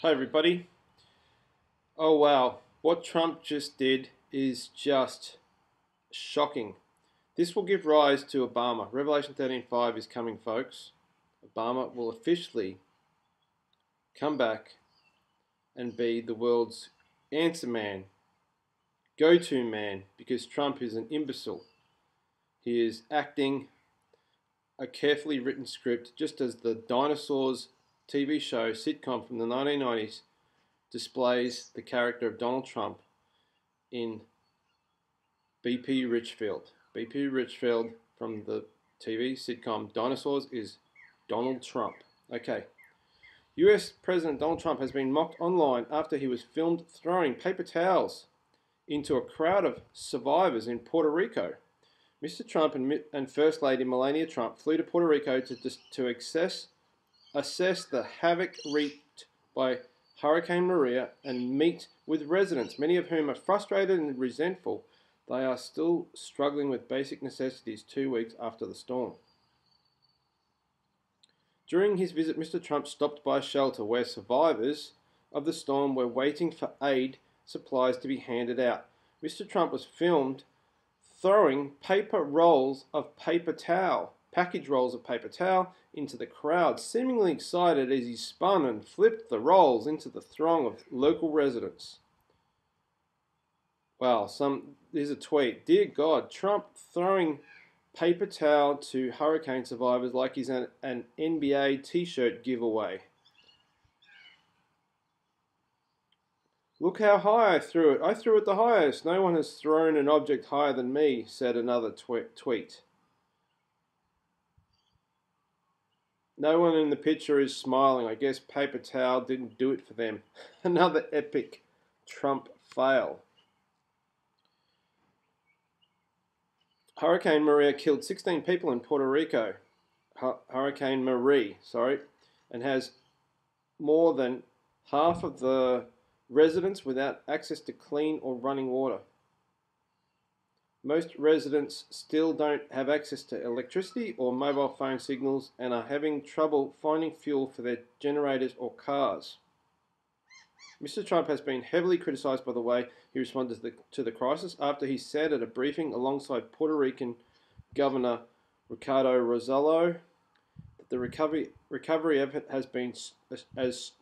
Hi everybody. Oh wow, what Trump just did is just shocking. This will give rise to Obama. Revelation 13:5 is coming, folks. Obama will officially come back and be the world's answer man, go-to man, because Trump is an imbecile. He is acting a carefully written script, just as the Dinosaurs TV show sitcom from the 1990s displays the character of Donald Trump in BP Richfield. BP Richfield from the TV sitcom Dinosaurs is Donald Trump. Okay. US President Donald Trump has been mocked online after he was filmed throwing paper towels into a crowd of survivors in Puerto Rico. Mr. Trump and First Lady Melania Trump flew to Puerto Rico to assess the havoc wreaked by Hurricane Maria and meet with residents, many of whom are frustrated and resentful. They are still struggling with basic necessities 2 weeks after the storm. During his visit, Mr. Trump stopped by a shelter where survivors of the storm were waiting for aid supplies to be handed out. Mr. Trump was filmed throwing package rolls of paper towel into the crowd, seemingly excited as he spun and flipped the rolls into the throng of local residents. Wow, there's a tweet. Dear God, Trump throwing paper towel to hurricane survivors like he's an NBA t-shirt giveaway. Look how high I threw it. I threw it the highest. No one has thrown an object higher than me, said another tweet. No one in the picture is smiling. I guess paper towel didn't do it for them. Another epic Trump fail. Hurricane Maria killed 16 people in Puerto Rico. Hurricane Marie, and has more than half of the residents without access to clean or running water. Most residents still don't have access to electricity or mobile phone signals and are having trouble finding fuel for their generators or cars. Mr. Trump has been heavily criticized by the way he responded to the crisis after he said at a briefing alongside Puerto Rican Governor Ricardo Rossello that the recovery effort has been as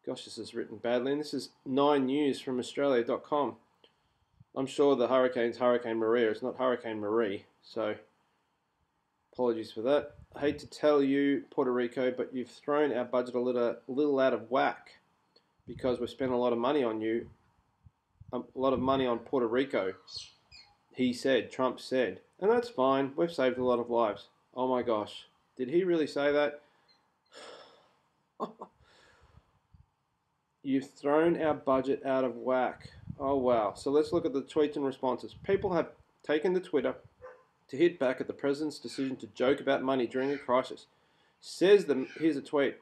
gosh, this is written badly, and this is 9 News from Australia.com. I'm sure the hurricane's Hurricane Maria. It's not Hurricane Marie, so apologies for that. I hate to tell you, Puerto Rico, but you've thrown our budget a little out of whack because we've spent a lot of money on you, a lot of money on Puerto Rico, Trump said. And that's fine. We've saved a lot of lives. Oh my gosh. Did he really say that? You've thrown our budget out of whack. Oh wow. So let's look at the tweets and responses. People have taken to Twitter to hit back at the president's decision to joke about money during a crisis. Here's a tweet.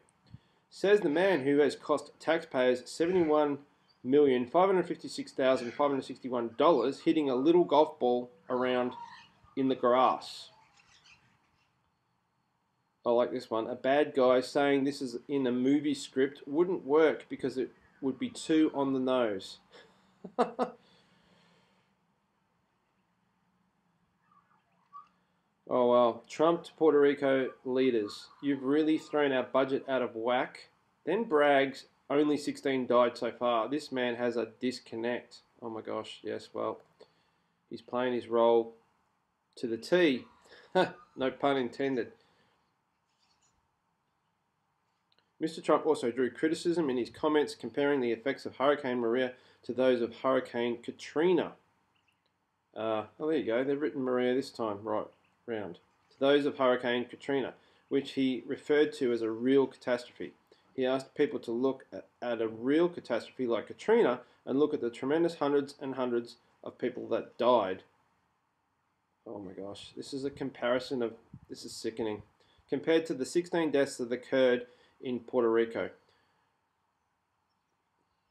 Says the man who has cost taxpayers $71,556,561 hitting a little golf ball around in the grass. I like this one. A bad guy saying this is in a movie script wouldn't work because it would be too on the nose. Oh well, Trump to Puerto Rico leaders. You've really thrown our budget out of whack. Then brags, only 16 died so far. This man has a disconnect. Oh my gosh, yes, well, he's playing his role to the T. No pun intended. Mr. Trump also drew criticism in his comments comparing the effects of Hurricane Maria to those of Hurricane Katrina. Oh, there you go. They've written Maria this time, right round. To those of Hurricane Katrina, which he referred to as a real catastrophe. He asked people to look at a real catastrophe like Katrina and look at the tremendous hundreds and hundreds of people that died. Oh my gosh, this is a comparison of, this is sickening. Compared to the 16 deaths that occurred in Puerto Rico.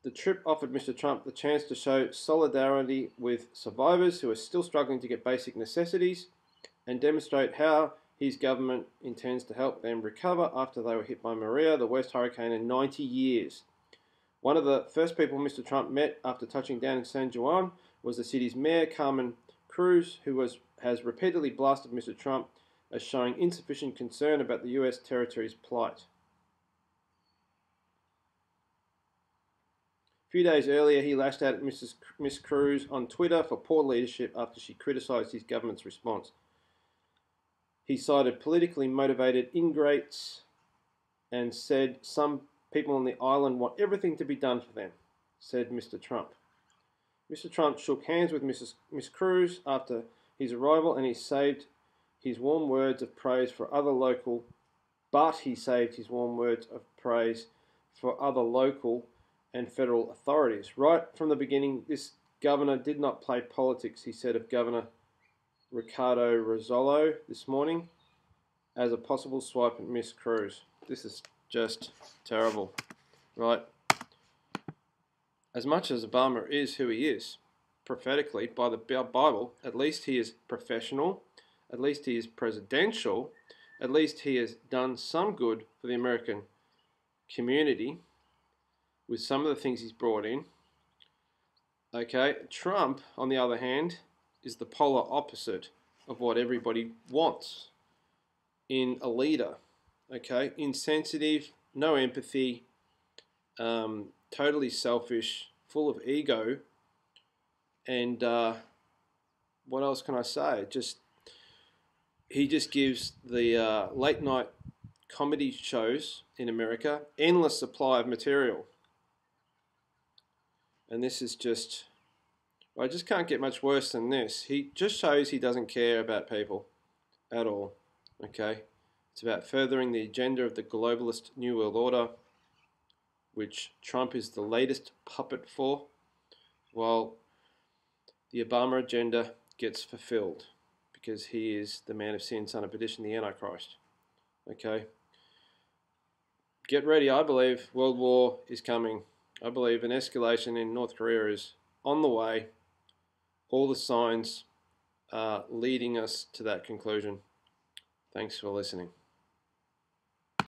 The trip offered Mr. Trump the chance to show solidarity with survivors who are still struggling to get basic necessities and demonstrate how his government intends to help them recover after they were hit by Maria, the worst hurricane in 90 years. One of the first people Mr. Trump met after touching down in San Juan was the city's mayor, Carmen Cruz, who has repeatedly blasted Mr. Trump as showing insufficient concern about the US territory's plight. A few days earlier, he lashed out at Miss Cruz on Twitter for poor leadership after she criticised his government's response. He cited politically motivated ingrates and said some people on the island want everything to be done for them, said Mr. Trump. Mr. Trump shook hands with Miss Cruz after his arrival, and he saved his warm words of praise for other local, and federal authorities. Right from the beginning, this governor did not play politics, he said of Governor Ricardo Rossello this morning as a possible swipe at Miss Cruz. This is just terrible, right? As much as Obama is who he is, prophetically, by the Bible, at least he is professional, at least he is presidential, at least he has done some good for the American community with some of the things he's brought in. Okay, Trump, on the other hand, is the polar opposite of what everybody wants in a leader. Okay, insensitive, no empathy, totally selfish, full of ego, and what else can I say? He just gives the late night comedy shows in America endless supply of material, and this is just, I just can't get much worse than this. He just shows he doesn't care about people at all. Okay, it's about furthering the agenda of the globalist New World Order, which Trump is the latest puppet for, while the Obama agenda gets fulfilled because he is the man of sin, son of perdition, the Antichrist. Okay? Get ready. I believe World War is coming. I believe an escalation in North Korea is on the way. All the signs are leading us to that conclusion. Thanks for listening.